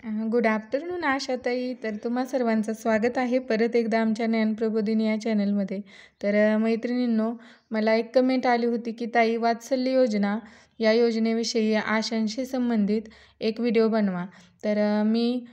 Good afternoon आशाताई. तर तुम्हा सर्वांचं स्वागत आहे परत एकदा आमच्या ज्ञानप्रबोधिनी या चॅनलमध्ये. तर मैत्रिणींनो, मला एक कमेंट आली होती की ताई, वात्सल्य योजना या योजनेविषयी आशांशी संबंधित एक व्हिडिओ बनवा. तर मी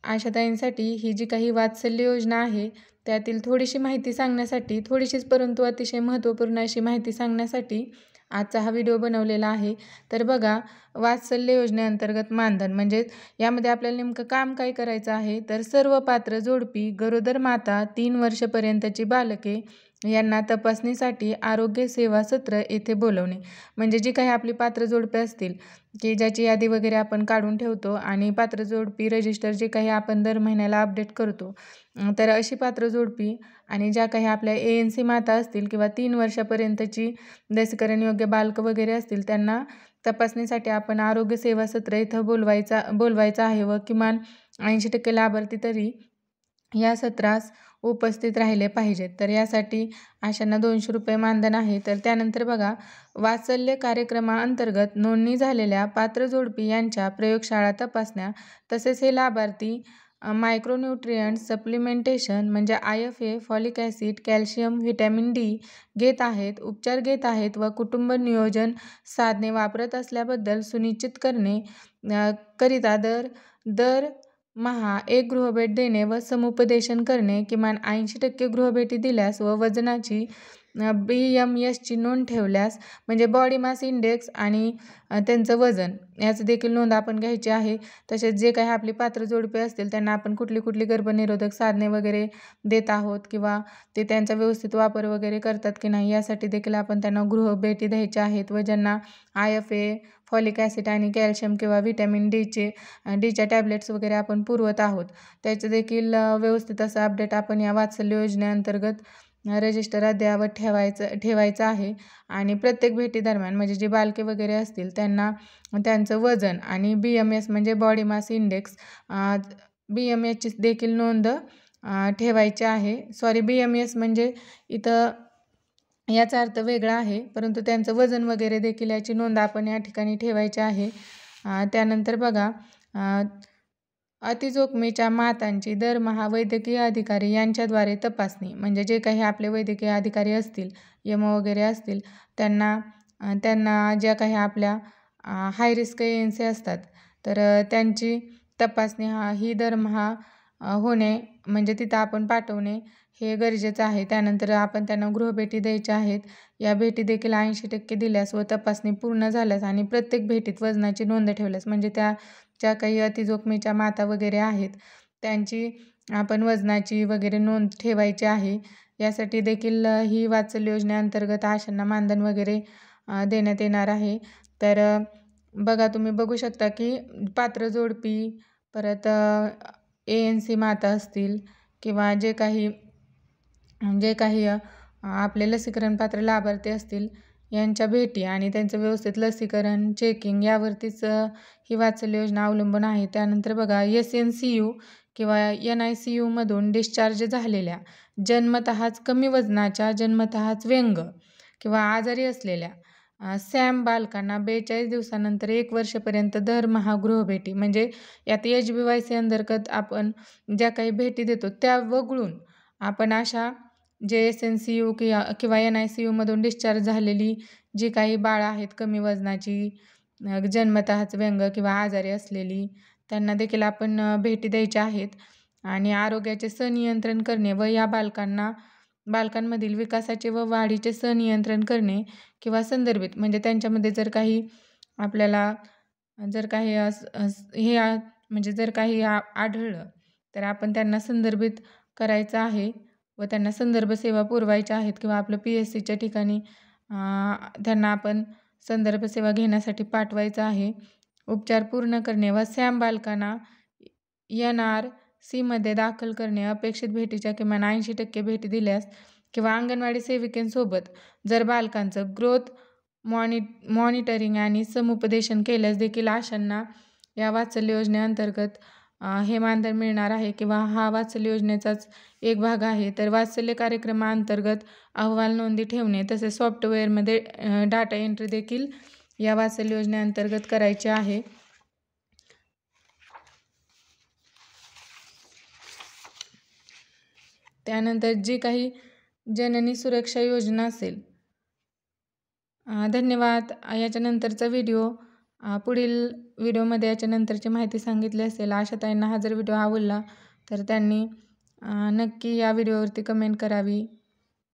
आशाताईंसाठी ही जी काही वात्सल्य योजना आहे त्यातील थोडीशी माहिती सांगण्यासाठी, थोडीशीच परंतु अतिशय महत्त्वपूर्ण अशी माहिती सांगण्यासाठी आजचा हा व्हिडिओ बनवलेला आहे. तर बघा, वात्सल्य योजनेअंतर्गत मानधन म्हणजे यामध्ये आपल्याला नेमकं काम काय करायचं आहे, तर सर्व पात्र जोडपी, गरोदर माता, 3 वर्षापर्यंतची बालके यांना तपासणीसाठी आरोग्य सेवा सत्र येथे बोलवणे. म्हणजे जी काही आपली पात्र जोडपे असतील की ज्याची यादी वगैरे आपण काढून ठेवतो आणि पात्र जोडपी रजिस्टर जे काही आपण दर महिन्याला अपडेट करतो, तर अशी पात्र जोडपी आणि ज्या काही आपल्या ANC माता असतील किंवा 3 वर्षापर्यंतची लसीकरण योग्य बालकं वगैरे असतील, त्यांना तपासणीसाठी आपण आरोग्य सेवा सत्र इथं बोलवायचं आहे व किमान 80% लाभार्थी तरी या सत्रास उपस्थित राहिले पाहिजेत. तर यासाठी आशांना 200 रुपये मानधन आहे. तर त्यानंतर बघा, वात्सल्य कार्यक्रमाअंतर्गत नोंदणी झालेल्या पात्र जोडपी यांच्या प्रयोगशाळा तपासण्या, तसेच हे लाभार्थी मायक्रोन्यूट्रियंट सप्लिमेंटेशन म्हणजे IFA, folic acid, calcium, vitamin D घेत आहेत, उपचार घेत आहेत व कुटुंब नियोजन साधने वापरत असल्याबद्दल सुनिश्चित करणे करिता दरमहा एक गृहभेट देणे व समुपदेशन करणे, किमान 80% गृहभेटी दिल्यास व वजनाची BMSची नोंद ठेवल्यास म्हणजे बॉडी मास इंडेक्स आणि त्यांचं वजन याचं देखील नोंद आपण घ्यायची आहे. तसेच जे काही आपली पात्र जोडपे असतील त्यांना आपण कुठली गर्भनिरोधक साधने वगैरे देत आहोत किंवा ते त्यांचा व्यवस्थित वापर वगैरे करतात की नाही यासाठी देखील आपण त्यांना गृहभेटी द्यायच्या आहेत. व ज्यांना IFA, फॉलिक ॲसिड आणि कॅल्शियम किंवा व्हिटॅमिन Dच्या टॅब्लेट्स वगैरे आपण पुरवत आहोत, त्याचं देखील व्यवस्थित असं अपडेट आपण या वात्सल्य योजनेअंतर्गत रजिस्टर अद्ययावत ठेवायचं आहे. आणि प्रत्येक भेटीदरम्यान म्हणजे जे बालके वगैरे असतील त्यांना त्यांचं वजन आणि BMS म्हणजे बॉडी मास इंडेक्स, BMSची देखील नोंद ठेवायची आहे. BMS म्हणजे इथं याचा अर्थ वेगळा आहे, परंतु त्यांचं वजन वगैरे देखील याची नोंद आपण या ठिकाणी ठेवायची आहे. त्यानंतर बघा, अतिजोखमीच्या मातांची दरमहा वैद्यकीय अधिकारी यांच्याद्वारे तपासणी म्हणजे जे काही आपले वैद्यकीय अधिकारी असतील, यम वगैरे असतील, त्यांना ज्या काही आपल्या हाय रिस्क ANC असतात, तर त्यांची तपासणी ही दरमहा होणे म्हणजे तिथं आपण पाठवणे हे गरजेचं आहे. त्यानंतर आपण त्यांना गृहभेटी द्यायच्या आहेत. या भेटी देखील 80% दिल्यास व तपासणी पूर्ण झाल्यास आणि प्रत्येक भेटीत वजनाची नोंद ठेवल्यास म्हणजे त्या ज्या काही अतिजोखमीच्या माता वगैरे आहेत त्यांची आपण वजनाची वगैरे नोंद ठेवायची आहे. यासाठी देखील ही वात्सल्य योजनेअंतर्गत आशांना मानधन वगैरे देण्यात येणार आहे. तर बघा, तुम्ही बघू शकता की पात्र जोडपी, परत ANC माता असतील किंवा जे काही आपले लसीकरण पात्र लाभार्थी असतील यांच्या भेटी आणि त्यांचं व्यवस्थित लसीकरण, चेकिंग यावरतीच ही वात्सल्य योजना अवलंबून आहे. त्यानंतर बघा, SNCU किंवा NICUमधून डिस्चार्ज झालेल्या, जन्मतःच कमी वजनाच्या, जन्मतःच व्यंग किंवा आजारी असलेल्या सॅम बालकांना 42 दिवसानंतर 1 वर्षापर्यंत दरमहा गृहभेटी म्हणजे यात HBYC अंतर्गत आपण ज्या काही भेटी देतो त्या वगळून आपण अशा जे SNCU किंवा NICUमधून डिस्चार्ज झालेली जी काही बाळं आहेत कमी वजनाची, जन्मतःच व्यंग किंवा आजारी असलेली, त्यांना देखील आपण भेटी द्यायच्या आहेत. आणि आरोग्याचे सनियंत्रण करणे व या बालकांमधील विकासाचे व वाढीचे सनियंत्रण करणे किंवा संदर्भित म्हणजे त्यांच्यामध्ये जर काही आढळलं तर आपण त्यांना संदर्भित करायचं आहे व त्यांना संदर्भ सेवा पुरवायच्या आहेत किंवा आपलं PSCच्या ठिकाणी त्यांना आपण संदर्भ सेवा घेण्यासाठी पाठवायचं आहे. उपचार पूर्ण करणे व सॅम बालकांना NRCमध्ये दाखल करणे, अपेक्षित भेटीच्या किमान 80% भेटी दिल्यास किंवा अंगणवाडी सेविकेंसोबत जर बालकांचं ग्रोथ मॉनिटरिंग आणि समुपदेशन केल्यास देखील आशांना या वात्सल्य योजनेअंतर्गत हे मानधन मिळणार आहे किंवा हा वात्सल्य योजनेचाच एक भाग आहे. तर वात्सल्य कार्यक्रमाअंतर्गत अहवाल नोंदी ठेवणे तसेच सॉफ्टवेअरमध्ये डाटा एंट्री देखील या वात्सल्य योजनेअंतर्गत करायचे आहे. त्यानंतर जी काही जननी सुरक्षा योजना असेल. धन्यवाद. याच्यानंतरचा व्हिडिओ पुढील व्हिडिओमध्ये याच्यानंतरची माहिती सांगितली असेल. आशाताईंना हा जर व्हिडिओ आवडला तर त्यांनी नक्की या व्हिडिओवरती कमेंट करावी.